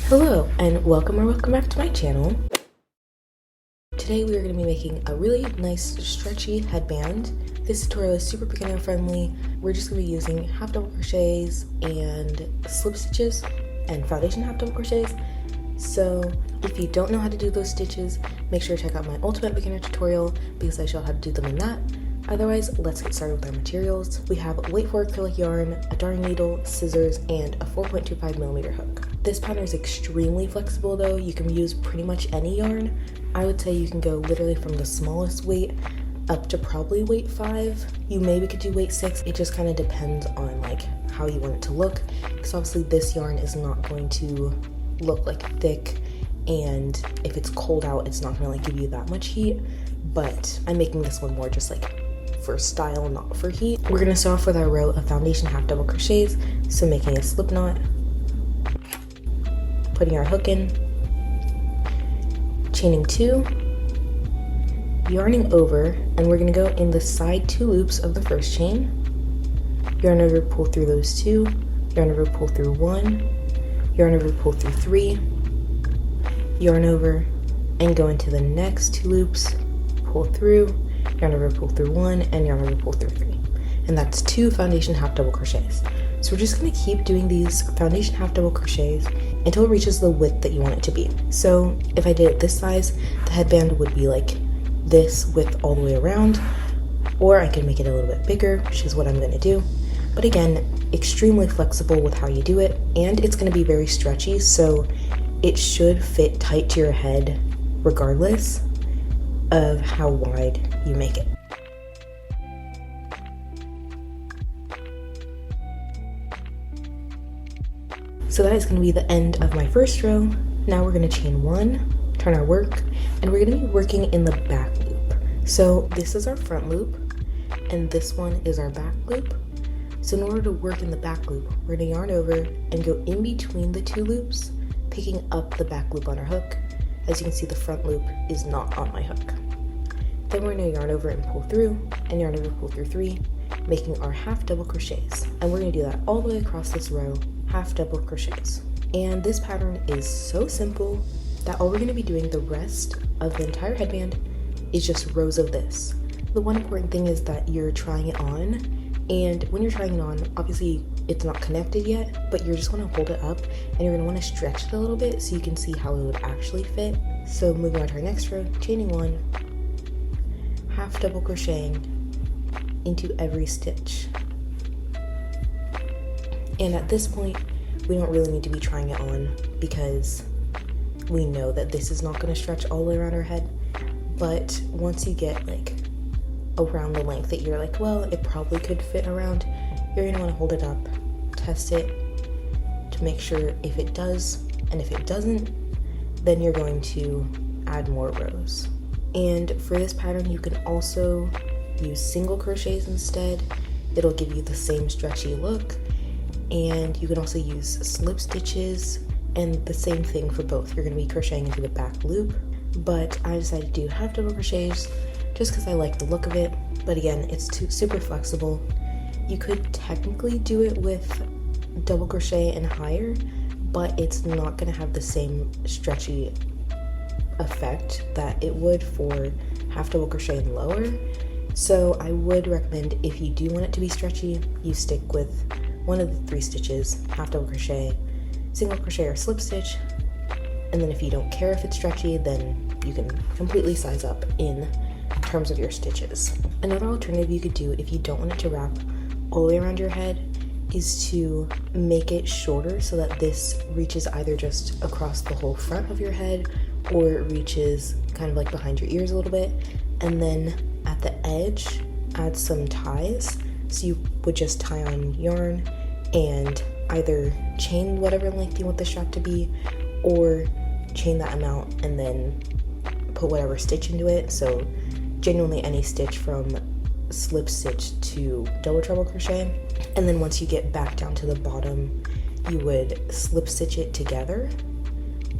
Hello and welcome back to my channel. Today we are going to be making a really nice stretchy headband. This tutorial is super beginner friendly. We're just going to be using half double crochets and slip stitches and foundation half double crochets. So if you don't know how to do those stitches, make sure to check out my ultimate beginner tutorial because I show how to do them in that. Otherwise, let's get started with our materials. We have weight for acrylic yarn, a darning needle, scissors, and a 4.25mm hook. This pattern is extremely flexible though. You can use pretty much any yarn. I would say you can go literally from the smallest weight up to probably weight 5. You maybe could do weight 6. It just kind of depends on like how you want it to look. Because obviously this yarn is not going to look like thick, and if it's cold out, it's not gonna like give you that much heat. But I'm making this one more just like for style, not for heat. We're gonna start off with our row of foundation half double crochets. So making a slip knot, putting our hook in, chaining 2, yarning over, and we're gonna go in the side 2 loops of the first chain, yarn over, pull through those 2, yarn over, pull through 1, yarn over, pull through 3, yarn over, and go into the next 2 loops, pull through, yarn over, pull through 1, and yarn over, pull through 3. And that's 2 foundation half double crochets. So we're just gonna keep doing these foundation half double crochets until it reaches the width that you want it to be. So if I did it this size, the headband would be like this width all the way around, or I could make it a little bit bigger, which is what I'm gonna do. But again, extremely flexible with how you do it, and it's gonna be very stretchy, so it should fit tight to your head regardless of how wide you make it. So that is going to be the end of my first row. Now we're going to chain 1, turn our work, and we're going to be working in the back loop. So this is our front loop, and this one is our back loop. So in order to work in the back loop, we're going to yarn over and go in between the 2 loops, picking up the back loop on our hook. As you can see, the front loop is not on my hook. Then we're going to yarn over and pull through, and yarn over, pull through 3, making our half double crochets. And we're going to do that all the way across this row, half double crochets. And this pattern is so simple that all we're going to be doing the rest of the entire headband is just rows of this. The one important thing is that you're trying it on, and when you're trying it on, obviously it's not connected yet, but you're just going to hold it up and you're going to want to stretch it a little bit so you can see how it would actually fit. So moving on to our next row, chaining 1, half double crocheting into every stitch. And at this point, we don't really need to be trying it on because we know that this is not going to stretch all the way around our head. But once you get like around the length that you're like, well, it probably could fit around, you're going to want to hold it up, test it to make sure if it does, and if it doesn't, then you're going to add more rows. And for this pattern, you can also use single crochets instead. It'll give you the same stretchy look. And you can also use slip stitches, and the same thing for both. You're going to be crocheting into the back loop, but I decided to do half double crochets just because I like the look of it. But again, it's super flexible. You could technically do it with double crochet and higher, but it's not going to have the same stretchy effect that it would for half double crochet and lower. So I would recommend, if you do want it to be stretchy, you stick with one of the 3 stitches, half double crochet, single crochet or slip stitch, and then if you don't care if it's stretchy, then you can completely size up in terms of your stitches. Another alternative you could do if you don't want it to wrap all the way around your head is to make it shorter so that this reaches either just across the whole front of your head or it reaches kind of like behind your ears a little bit, and then at the edge add some ties. So you would just tie on yarn and either chain whatever length you want the strap to be, or chain that amount and then put whatever stitch into it. So genuinely any stitch from slip stitch to double treble crochet. And then once you get back down to the bottom, you would slip stitch it together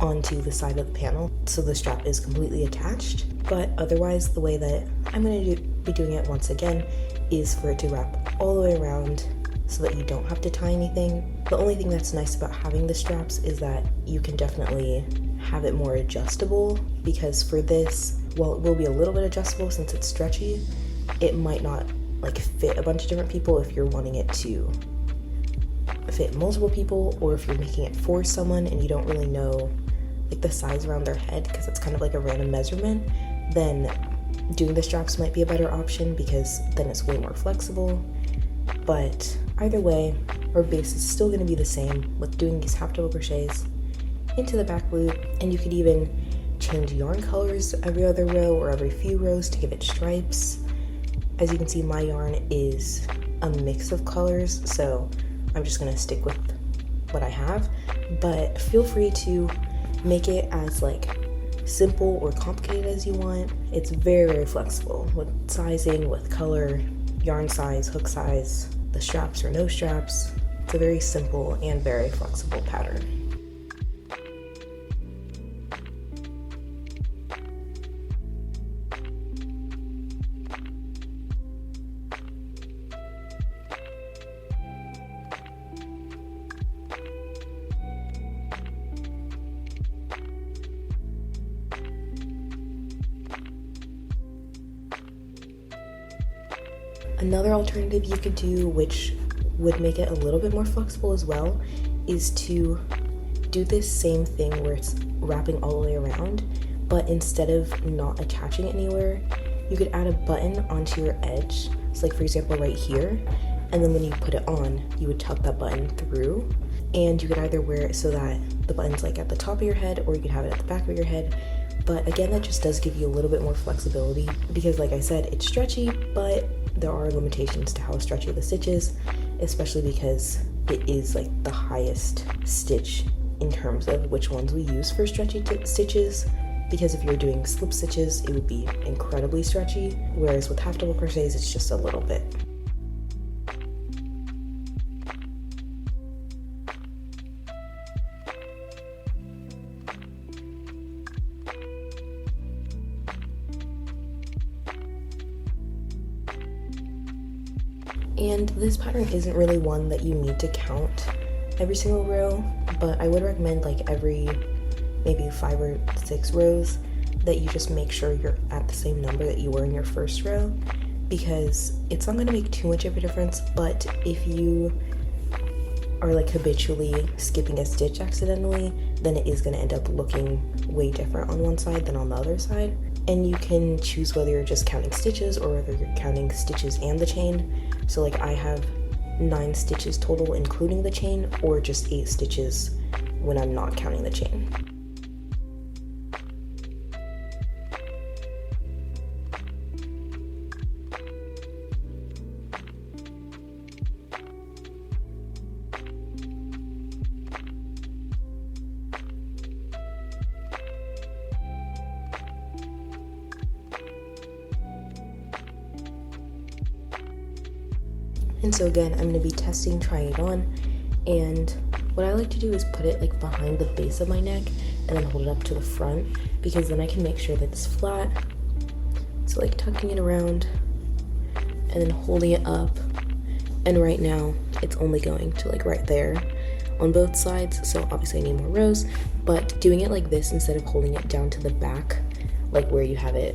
onto the side of the panel so the strap is completely attached. But otherwise, the way that I'm going to be doing it once again is for it to wrap all the way around so that you don't have to tie anything. The only thing that's nice about having the straps is that you can definitely have it more adjustable, because for this, while it will be a little bit adjustable since it's stretchy, it might not like fit a bunch of different people if you're wanting it to fit multiple people, or if you're making it for someone and you don't really know like the size around their head because it's kind of like a random measurement, then doing the straps might be a better option because then it's way more flexible. But either way, our base is still going to be the same with doing these half double crochets into the back loop, and you could even change yarn colors every other row or every few rows to give it stripes. As you can see, my yarn is a mix of colors, so I'm just going to stick with what I have, but feel free to make it as like simple or complicated as you want. It's very, very flexible with sizing, with color, yarn size, hook size, the straps or no straps. It's a very simple and very flexible pattern. Another alternative you could do, which would make it a little bit more flexible as well, is to do this same thing where it's wrapping all the way around, but instead of not attaching it anywhere, you could add a button onto your edge. So like for example right here, and then when you put it on, you would tuck that button through, and you could either wear it so that the button's like at the top of your head, or you could have it at the back of your head. But again, that just does give you a little bit more flexibility because like I said, it's stretchy, but there are limitations to how stretchy the stitch is, especially because it is like the highest stitch in terms of which ones we use for stretchy stitches, because if you're doing slip stitches, it would be incredibly stretchy, whereas with half double crochets, it's just a little bit. And this pattern isn't really one that you need to count every single row, but I would recommend like every maybe 5 or 6 rows that you just make sure you're at the same number that you were in your first row, because it's not going to make too much of a difference. But if you are like habitually skipping a stitch accidentally, then it is going to end up looking way different on one side than on the other side. And you can choose whether you're just counting stitches or whether you're counting stitches and the chain. So like I have 9 stitches total including the chain, or just 8 stitches when I'm not counting the chain. And so again, I'm going to be testing, trying it on, and what I like to do is put it like behind the base of my neck and then hold it up to the front, because then I can make sure that it's flat. So like tucking it around and then holding it up, and right now it's only going to like right there on both sides, so obviously I need more rows, but doing it like this instead of holding it down to the back, like where you have it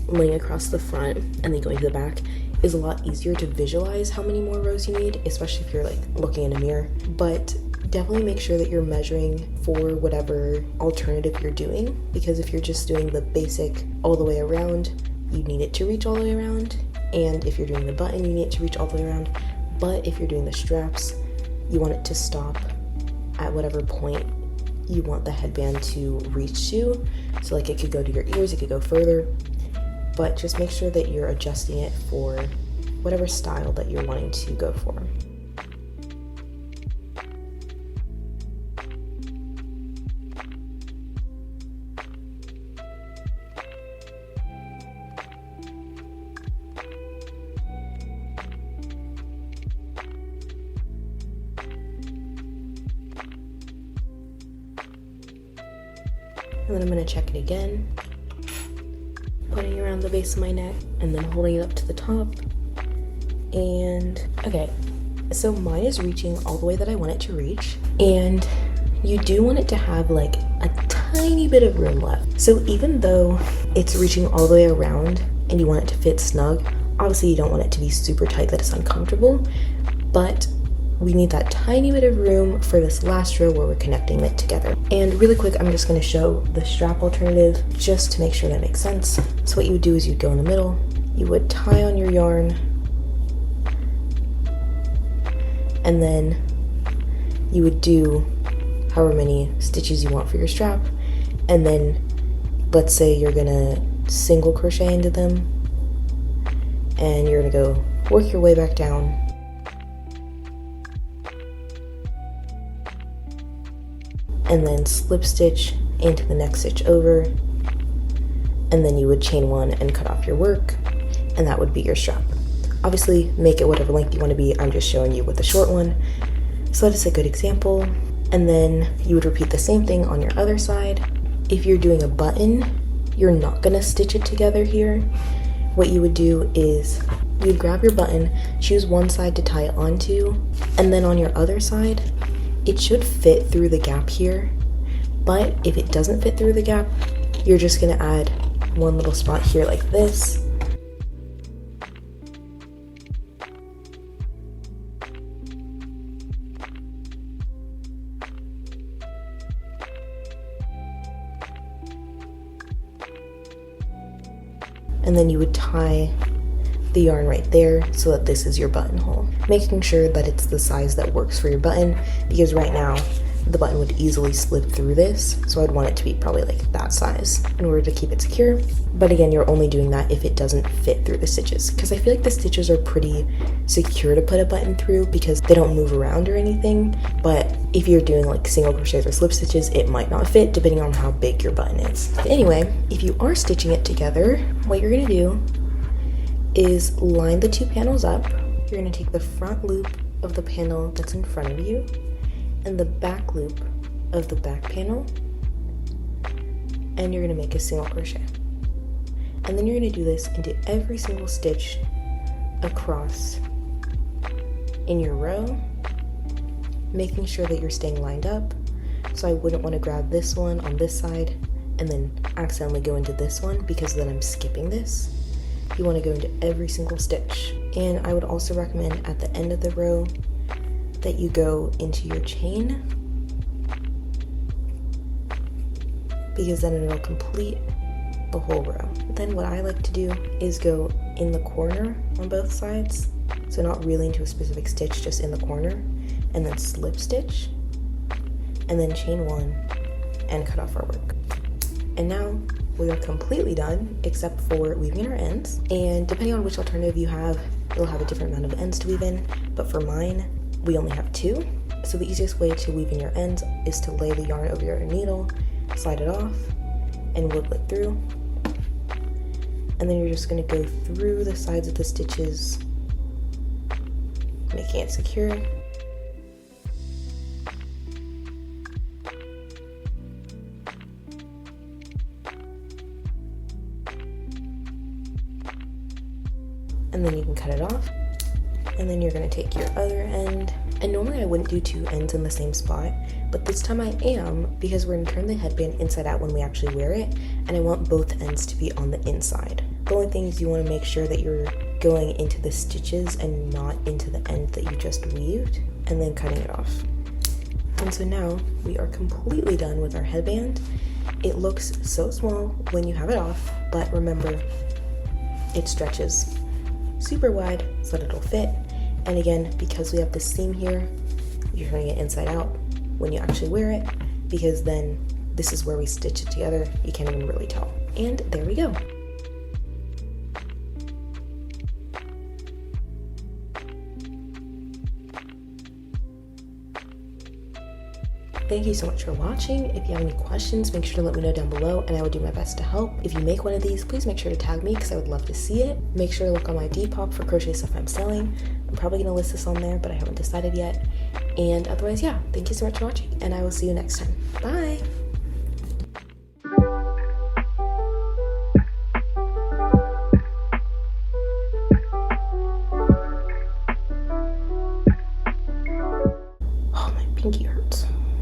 laying across the front and then going to the back, is a lot easier to visualize how many more rows you need, especially if you're like looking in a mirror. But definitely make sure that you're measuring for whatever alternative you're doing, because if you're just doing the basic all the way around, you need it to reach all the way around, and if you're doing the button, you need it to reach all the way around. But if you're doing the straps, you want it to stop at whatever point you want the headband to reach to. So like it could go to your ears, it could go further, but just make sure that you're adjusting it for whatever style that you're wanting to go for. And then I'm going to check it again, putting it around the base of my neck and then holding it up to the top. And okay, So mine is reaching all the way that I want it to reach, and you do want it to have like a tiny bit of room left. So even though it's reaching all the way around and you want it to fit snug, obviously you don't want it to be super tight that it's uncomfortable, but we need that tiny bit of room for this last row where we're connecting it together. And really quick, I'm just going to show the strap alternative just to make sure that makes sense. So what you would do is you'd go in the middle, you would tie on your yarn, and then you would do however many stitches you want for your strap, and then let's say you're gonna single crochet into them, and you're gonna go work your way back down, and then slip stitch into the next stitch over, and then you would chain one and cut off your work, and that would be your strap. Obviously make it whatever length you want to be. I'm just showing you with the short one, so that is a good example. And then you would repeat the same thing on your other side. If you're doing a button, you're not gonna stitch it together here. What you would do is you'd grab your button, choose one side to tie it onto, and then on your other side, it should fit through the gap here. But if it doesn't fit through the gap, you're just gonna add one little spot here like this. And then you would tie the yarn right there so that this is your buttonhole. Making sure that it's the size that works for your button, because right now the button would easily slip through this, so I'd want it to be probably like that size in order to keep it secure. But again, you're only doing that if it doesn't fit through the stitches, because I feel like the stitches are pretty secure to put a button through because they don't move around or anything. But if you're doing like single crochets or slip stitches, it might not fit depending on how big your button is. But anyway, if you are stitching it together, what you're gonna do is line the two panels up. You're gonna take the front loop of the panel that's in front of you and the back loop of the back panel, and you're gonna make a single crochet. And then you're gonna do this into every single stitch across in your row, making sure that you're staying lined up. So I wouldn't want to grab this one on this side and then accidentally go into this one, because then I'm skipping this. You want to go into every single stitch. And I would also recommend at the end of the row that you go into your chain, because then it'll complete the whole row. Then what I like to do is go in the corner on both sides, so not really into a specific stitch, just in the corner, and then slip stitch, and then chain one and cut off our work. And now we are completely done except for weaving our ends, and depending on which alternative you have, it'll have a different amount of ends to weave in, but for mine we only have two. So the easiest way to weave in your ends is to lay the yarn over your needle, slide it off, and wiggle it through. And then you're just going to go through the sides of the stitches, making it secure. And then you can cut it off. And then you're going to take your other end. And normally I wouldn't do two ends in the same spot, but this time I am, because we're going to turn the headband inside out when we actually wear it, and I want both ends to be on the inside. The only thing is you want to make sure that you're going into the stitches and not into the end that you just weaved, and then cutting it off. And so now we are completely done with our headband. It looks so small when you have it off, but remember, it stretches super wide so that it'll fit. And again, because we have this seam here, you're turning it inside out when you actually wear it, because then this is where we stitch it together. You can't even really tell. And there we go. Thank you so much for watching. If you have any questions, make sure to let me know down below and I will do my best to help. If you make one of these, please make sure to tag me because I would love to see it. Make sure to look on my Depop for crochet stuff I'm selling. I'm probably going to list this on there, but I haven't decided yet. And otherwise, yeah, thank you so much for watching and I will see you next time. Bye!